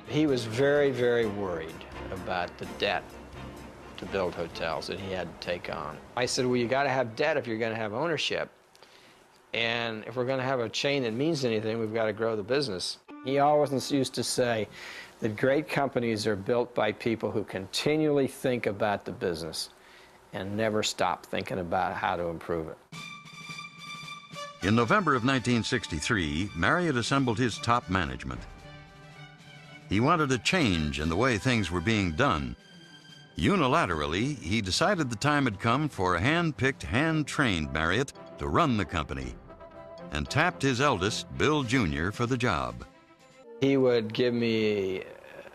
He was very, very worried about the debt to build hotels that he had to take on. I said, well, you got to have debt if you're going to have ownership. And if we're going to have a chain that means anything, we've got to grow the business. He always used to say that great companies are built by people who continually think about the business and never stop thinking about how to improve it. In November of 1963, Marriott assembled his top management. He wanted a change in the way things were being done. Unilaterally, he decided the time had come for a hand-picked, hand-trained Marriott to run the company, and tapped his eldest, Bill Jr., for the job. He would give me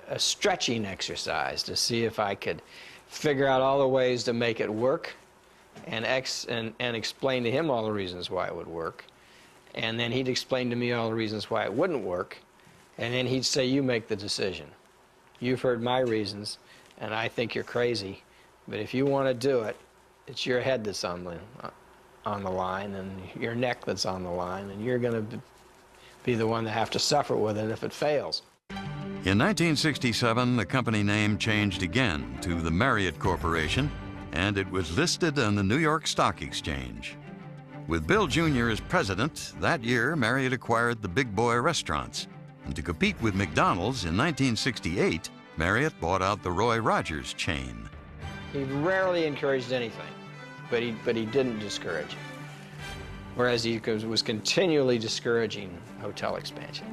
a stretching exercise to see if I could figure out all the ways to make it work and explain to him all the reasons why it would work. And then he'd explain to me all the reasons why it wouldn't work. And then he'd say, you make the decision. You've heard my reasons, and I think you're crazy. But if you want to do it, it's your head that's on the line and your neck that's on the line, and you're going to be the one that have to suffer with it if it fails. In 1967, the company name changed again to the Marriott Corporation, and it was listed on the New York Stock Exchange. With Bill Jr. as president, that year Marriott acquired the Big Boy restaurants. And to compete with McDonald's in 1968, Marriott bought out the Roy Rogers chain. He rarely encouraged anything, but he didn't discourage it. Whereas he was continually discouraging hotel expansion.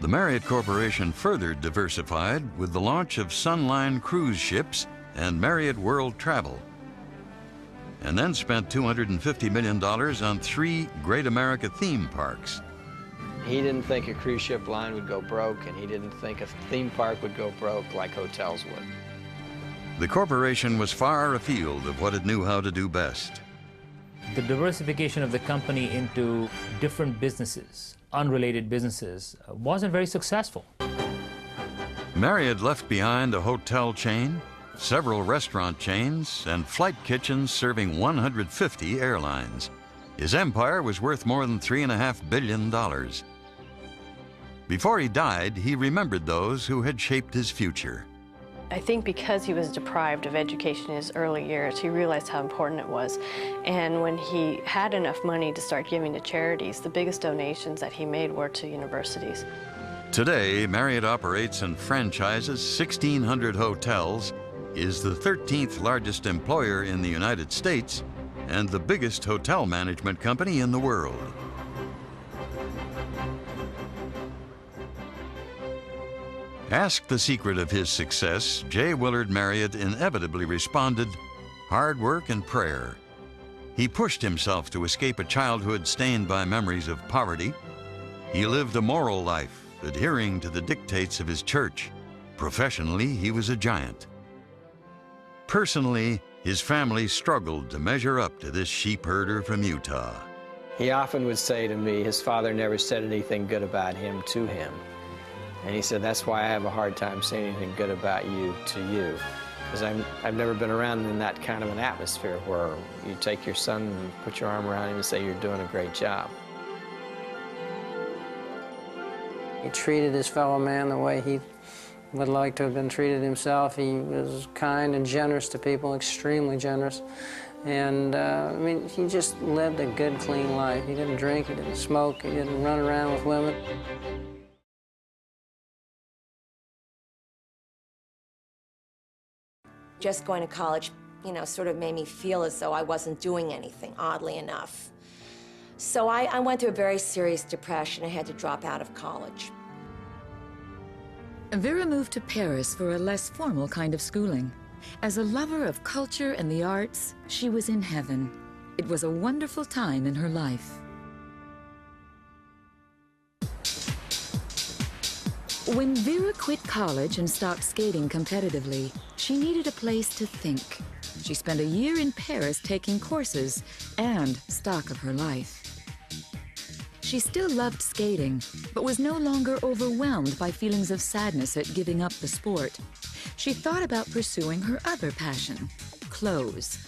The Marriott Corporation further diversified with the launch of Sunline cruise ships and Marriott World Travel, and then spent $250 million on 3 Great America theme parks. He didn't think a cruise ship line would go broke, and he didn't think a theme park would go broke like hotels would. The corporation was far afield of what it knew how to do best. The diversification of the company into different businesses, unrelated businesses, wasn't very successful. Marriott left behind a hotel chain, several restaurant chains, and flight kitchens serving 150 airlines. His empire was worth more than $3.5 billion. Before he died, he remembered those who had shaped his future. I think because he was deprived of education in his early years, he realized how important it was. And when he had enough money to start giving to charities, the biggest donations that he made were to universities. Today, Marriott operates and franchises 1,600 hotels, is the 13th largest employer in the United States, and the biggest hotel management company in the world. Asked the secret of his success, J. Willard Marriott inevitably responded, hard work and prayer. He pushed himself to escape a childhood stained by memories of poverty. He lived a moral life, adhering to the dictates of his church. Professionally, he was a giant. Personally, his family struggled to measure up to this sheep herder from Utah. He often would say to me, his father never said anything good about him to him. And he said, that's why I have a hard time saying anything good about you to you. Because I've never been around in that kind of an atmosphere where you take your son and put your arm around him and say, you're doing a great job. He treated his fellow man the way he would like to have been treated himself. He was kind and generous to people, extremely generous. And, I mean, he just lived a good, clean life. He didn't drink, he didn't smoke, he didn't run around with women. Just going to college, you know, sort of made me feel as though I wasn't doing anything, oddly enough. So I went through a very serious depression. I had to drop out of college. Vera moved to Paris for a less formal kind of schooling. As a lover of culture and the arts, she was in heaven. It was a wonderful time in her life. When Vera quit college and stopped skating competitively, she needed a place to think. She spent a year in Paris taking courses and stock of her life. She still loved skating, but was no longer overwhelmed by feelings of sadness at giving up the sport. She thought about pursuing her other passion, clothes.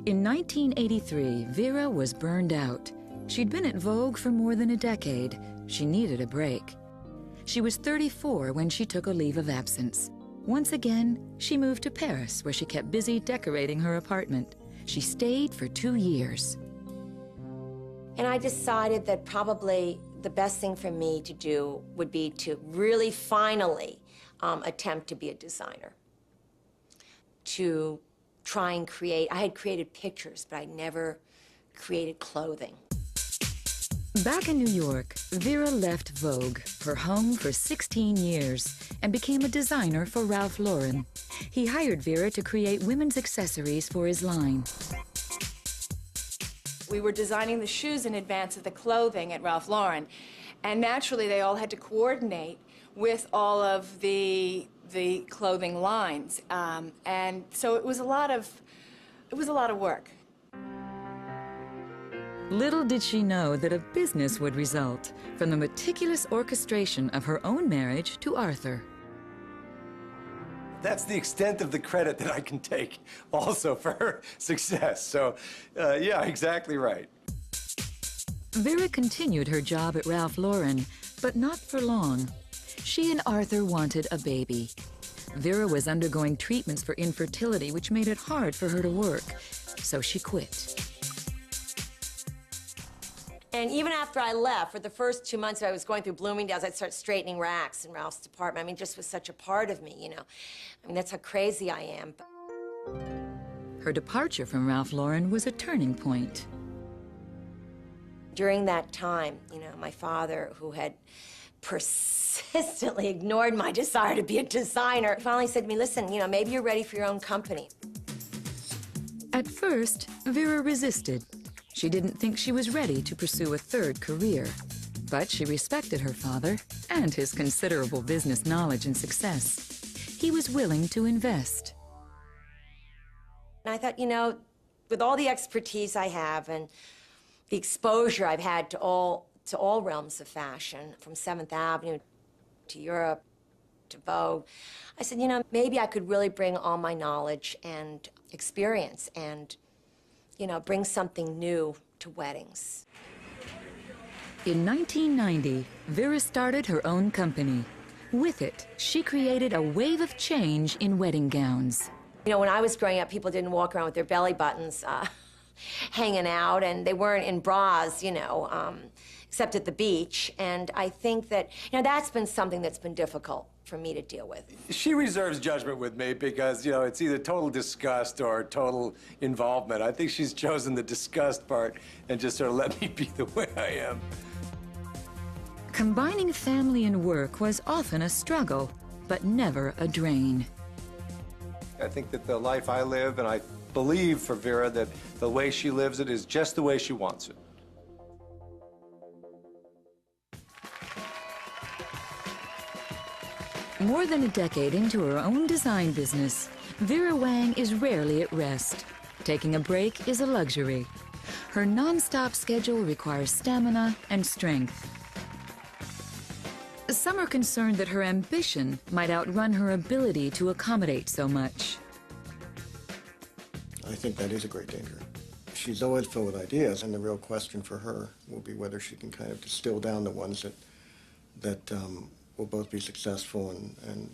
In 1983, Vera was burned out. She'd been at Vogue for more than a decade. She needed a break. She was 34 when she took a leave of absence. Once again, she moved to Paris, where she kept busy decorating her apartment. She stayed for 2 years. And I decided that probably the best thing for me to do would be to really finally attempt to be a designer. To try and create, I had created pictures, but I never created clothing. Back in New York, Vera left Vogue, her home for 16 years, and became a designer for Ralph Lauren. He hired Vera to create women's accessories for his line. We were designing the shoes in advance of the clothing at Ralph Lauren, and naturally they all had to coordinate with all of the clothing lines, and so it was a lot of work. Little did she know that a business would result from the meticulous orchestration of her own marriage to Arthur. That's the extent of the credit that I can take also for her success. So, yeah, exactly right. Vera continued her job at Ralph Lauren, but not for long. She and Arthur wanted a baby. Vera was undergoing treatments for infertility, which made it hard for her to work, so she quit. And even after I left, for the first 2 months I was going through Bloomingdale's, I'd start straightening racks in Ralph's department. I mean, it just was such a part of me, you know. I mean, that's how crazy I am. Her departure from Ralph Lauren was a turning point. During that time, you know, my father, who had persistently ignored my desire to be a designer, finally said to me, listen, you know, maybe you're ready for your own company. At first, Vera resisted. She didn't think she was ready to pursue a third career. But she respected her father and his considerable business knowledge and success. He was willing to invest. And I thought, you know, with all the expertise I have and the exposure I've had to all realms of fashion, from 7th Avenue to Europe to Vogue, I said, you know, maybe I could really bring all my knowledge and experience and, you know, bring something new to weddings. In 1990, Vera started her own company. With it, she created a wave of change in wedding gowns. You know, when I was growing up, people didn't walk around with their belly buttons hanging out, and they weren't in bras, you know, except at the beach. And I think that, you know, that's been something that's been difficult for me to deal with. She reserves judgment with me because, you know, it's either total disgust or total involvement. I think she's chosen the disgust part and just sort of let me be the way I am. Combining family and work was often a struggle, but never a drain. I think that the life I live, and I believe for Vera that the way she lives it is just the way she wants it. More than a decade into her own design business, Vera Wang is rarely at rest. Taking a break is a luxury. Her non-stop schedule requires stamina and strength. Some are concerned that her ambition might outrun her ability to accommodate so much. I think that is a great danger. She's always filled with ideas, and the real question for her will be whether she can kind of distill down the ones that will both be successful and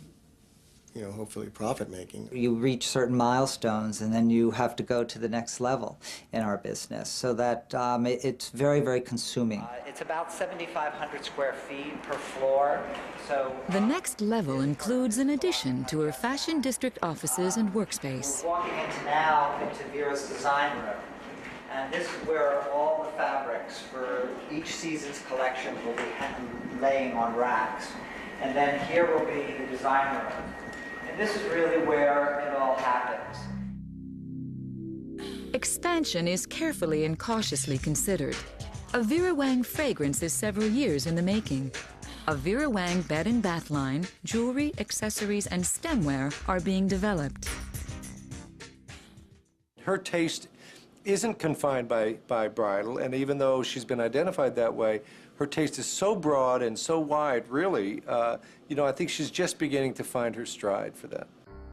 you know, hopefully profit-making. You reach certain milestones, and then you have to go to the next level in our business, so that it's very, very consuming. It's about 7,500 square feet per floor, so... The next level includes an addition to her Fashion District offices and workspace. We're walking into Vera's design room, and this is where all the fabrics for each season's collection will be laying on racks. And then here will be the design room. And this is really where it all happens. Expansion is carefully and cautiously considered. A Vera Wang fragrance is several years in the making. A Vera Wang bed and bath line, jewelry, accessories, and stemware are being developed. Her taste isn't confined by bridal, and even though she's been identified that way, her taste is so broad and so wide, really. You know, I think she's just beginning to find her stride for that.